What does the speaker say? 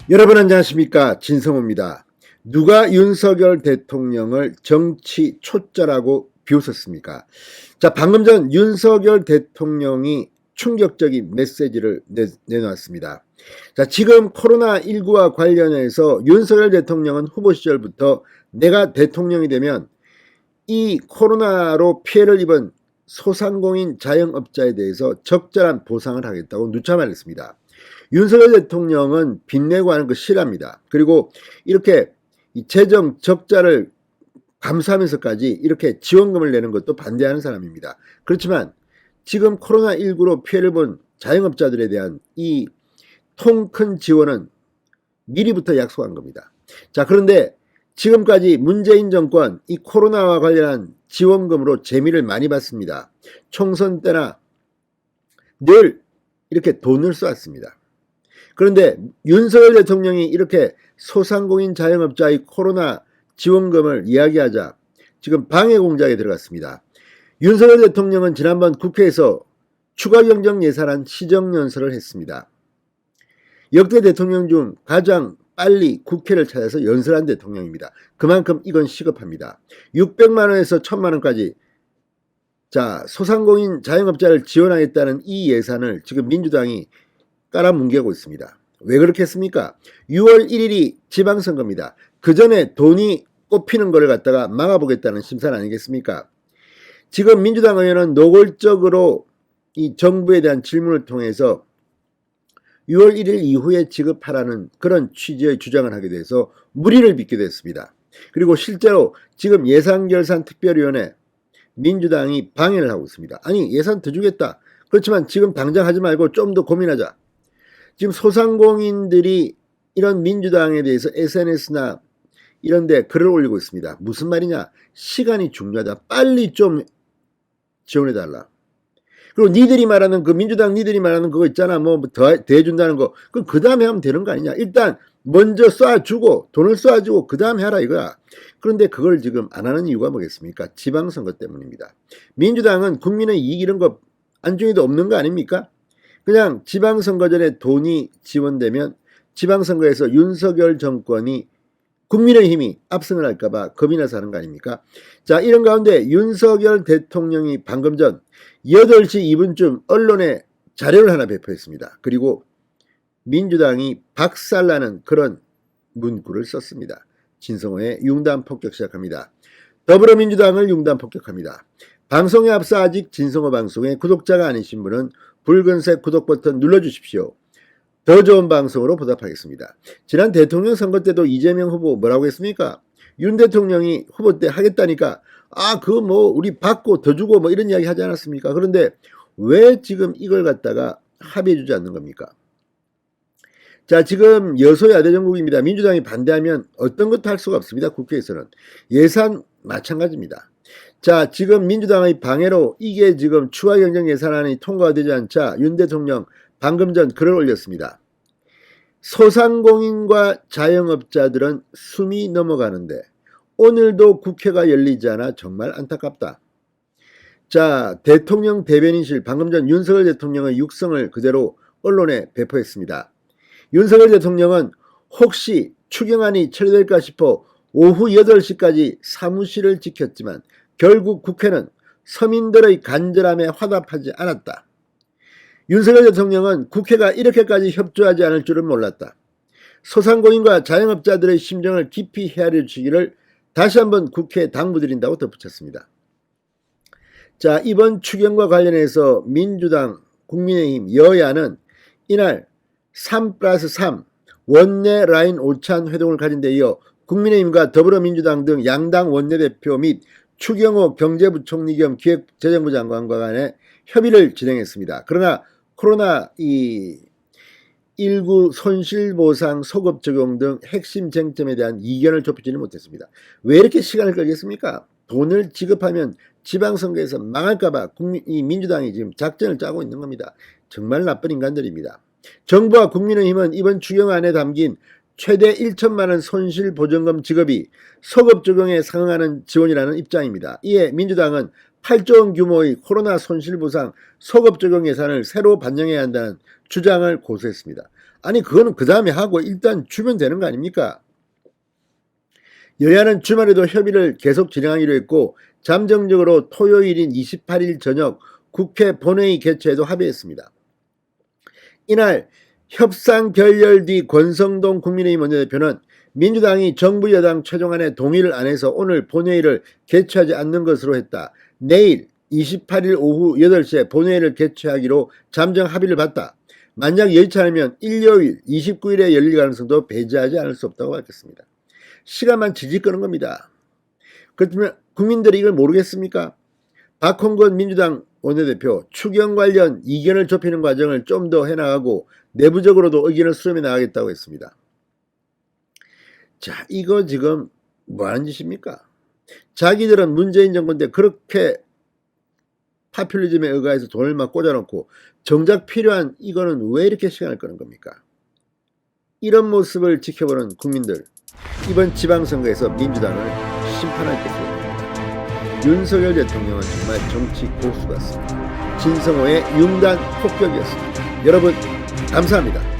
여러분 안녕하십니까, 진성호입니다. 누가 윤석열 대통령을 정치 초짜라고 비웃었습니까? 자, 방금 전 윤석열 대통령이 충격적인 메시지를 내놓았습니다. 자, 지금 코로나19와 관련해서 윤석열 대통령은 후보 시절부터 내가 대통령이 되면 이 코로나로 피해를 입은 소상공인 자영업자에 대해서 적절한 보상을 하겠다고 누차 말했습니다. 윤석열 대통령은 빚내고 하는 거 싫어합니다. 그리고 이렇게 재정 적자를 감수하면서까지 이렇게 지원금을 내는 것도 반대하는 사람입니다. 그렇지만 지금 코로나19로 피해를 본 자영업자들에 대한 이 통 큰 지원은 미리부터 약속한 겁니다. 자, 그런데 지금까지 문재인 정권 이 코로나와 관련한 지원금으로 재미를 많이 봤습니다. 총선 때나 늘 이렇게 돈을 쏘았습니다. 그런데 윤석열 대통령이 이렇게 소상공인 자영업자의 코로나 지원금을 이야기하자 지금 방해 공작에 들어갔습니다. 윤석열 대통령은 지난번 국회에서 추가 경정 예산안 시정연설을 했습니다. 역대 대통령 중 가장 빨리 국회를 찾아서 연설한 대통령입니다. 그만큼 이건 시급합니다. 600만 원에서 1000만 원까지 자, 소상공인 자영업자를 지원하겠다는 이 예산을 지금 민주당이 깔아뭉개고 있습니다. 왜 그렇게 했습니까? 6월 1일이 지방선거입니다. 그 전에 돈이 꼽히는 거를 갖다가 막아보겠다는 심산 아니겠습니까? 지금 민주당 의원은 노골적으로 이 정부에 대한 질문을 통해서 6월 1일 이후에 지급하라는 그런 취지의 주장을 하게 돼서 무리를 빚게 됐습니다. 그리고 실제로 지금 예산결산특별위원회 민주당이 방해를 하고 있습니다. 아니, 예산 더 주겠다. 그렇지만 지금 당장 하지 말고 좀 더 고민하자. 지금 소상공인들이 이런 민주당에 대해서 SNS나 이런 데 글을 올리고 있습니다. 무슨 말이냐? 시간이 중요하다. 빨리 좀 지원해달라. 그리고 니들이 말하는 그 민주당 니들이 말하는 그거 있잖아. 뭐 더 해준다는 거. 그럼 그 다음에 하면 되는 거 아니냐? 일단 먼저 쏴주고 돈을 쏴주고 그 다음에 하라 이거야. 그런데 그걸 지금 안 하는 이유가 뭐겠습니까? 지방선거 때문입니다. 민주당은 국민의 이익 이런 거 안중에도 없는 거 아닙니까? 그냥 지방선거 전에 돈이 지원되면 지방선거에서 윤석열 정권이 국민의힘이 압승을 할까봐 겁이 나서 하는 거 아닙니까? 자, 이런 가운데 윤석열 대통령이 방금 전 8시 2분쯤 언론에 자료를 하나 배포했습니다. 그리고 민주당이 박살나는 그런 문구를 썼습니다. 진성호의 융단 폭격 시작합니다. 더불어민주당을 융단 폭격합니다. 방송에 앞서 아직 진성호 방송의 구독자가 아니신 분은 붉은색 구독 버튼 눌러주십시오. 더 좋은 방송으로 보답하겠습니다. 지난 대통령 선거 때도 이재명 후보 뭐라고 했습니까? 윤 대통령이 후보 때 하겠다니까 그거 뭐 우리 받고 더 주고 뭐 이런 이야기 하지 않았습니까? 그런데 왜 지금 이걸 갖다가 합의해 주지 않는 겁니까? 자, 지금 여소야대 정국입니다. 민주당이 반대하면 어떤 것도 할 수가 없습니다. 국회에서는. 예산 마찬가지입니다. 자, 지금 민주당의 방해로 이게 지금 추가 경정 예산안이 통과가 되지 않자 윤 대통령 방금 전 글을 올렸습니다. 소상공인과 자영업자들은 숨이 넘어가는데 오늘도 국회가 열리지 않아 정말 안타깝다. 자, 대통령 대변인실 방금 전 윤석열 대통령의 육성을 그대로 언론에 배포했습니다. 윤석열 대통령은 혹시 추경안이 처리될까 싶어 오후 8시까지 사무실을 지켰지만 결국 국회는 서민들의 간절함에 화답하지 않았다. 윤석열 대통령은 국회가 이렇게까지 협조하지 않을 줄은 몰랐다. 소상공인과 자영업자들의 심정을 깊이 헤아려 주시기를 다시 한번 국회에 당부드린다고 덧붙였습니다. 자, 이번 추경과 관련해서 민주당, 국민의힘, 여야는 이날 3+3 원내 라인 오찬 회동을 가진 데 이어 국민의힘과 더불어민주당 등 양당 원내대표 및 추경호 경제부총리 겸 기획재정부 장관과 간의 협의를 진행했습니다. 그러나 코로나19 손실보상 소급 적용 등 핵심 쟁점에 대한 이견을 좁히지는 못했습니다. 왜 이렇게 시간을 끌겠습니까? 돈을 지급하면 지방선거에서 망할까봐 민주당이 지금 작전을 짜고 있는 겁니다. 정말 나쁜 인간들입니다. 정부와 국민의힘은 이번 추경안에 담긴 최대 1천만 원 손실보전금 지급이 소급 적용에 상응하는 지원이라는 입장입니다. 이에 민주당은 8조 원 규모의 코로나 손실보상 소급 적용 예산을 새로 반영해야 한다는 주장을 고수했습니다. 아니 그거는 그 다음에 하고 일단 주면 되는 거 아닙니까? 여야는 주말에도 협의를 계속 진행하기로 했고 잠정적으로 토요일인 28일 저녁 국회 본회의 개최에도 합의했습니다. 이날 협상 결렬 뒤 권성동 국민의힘 원내대표는 민주당이 정부 여당 최종안에 동의를 안 해서 오늘 본회의를 개최하지 않는 것으로 했다. 내일 28일 오후 8시에 본회의를 개최하기로 잠정 합의를 봤다. 만약 여의치 않으면 일요일 29일에 열릴 가능성도 배제하지 않을 수 없다고 밝혔습니다. 시간만 질질 끄는 겁니다. 그렇다면 국민들이 이걸 모르겠습니까? 박홍근 민주당 원내대표 추경 관련 이견을 좁히는 과정을 좀 더 해나가고 내부적으로도 의견을 수렴해 나가겠다고 했습니다. 자, 이거 지금 뭐하는 짓입니까? 자기들은 문재인 정권 때 그렇게 파퓰리즘에 의거해서 돈을 막 꽂아놓고 정작 필요한 이거는 왜 이렇게 시간을 끄는 겁니까? 이런 모습을 지켜보는 국민들, 이번 지방선거에서 민주당을 심판할 것으로 보입니다. 윤석열 대통령은 정말 정치 고수 같습니다. 진성호의 융단 폭격이었습니다. 여러분 감사합니다.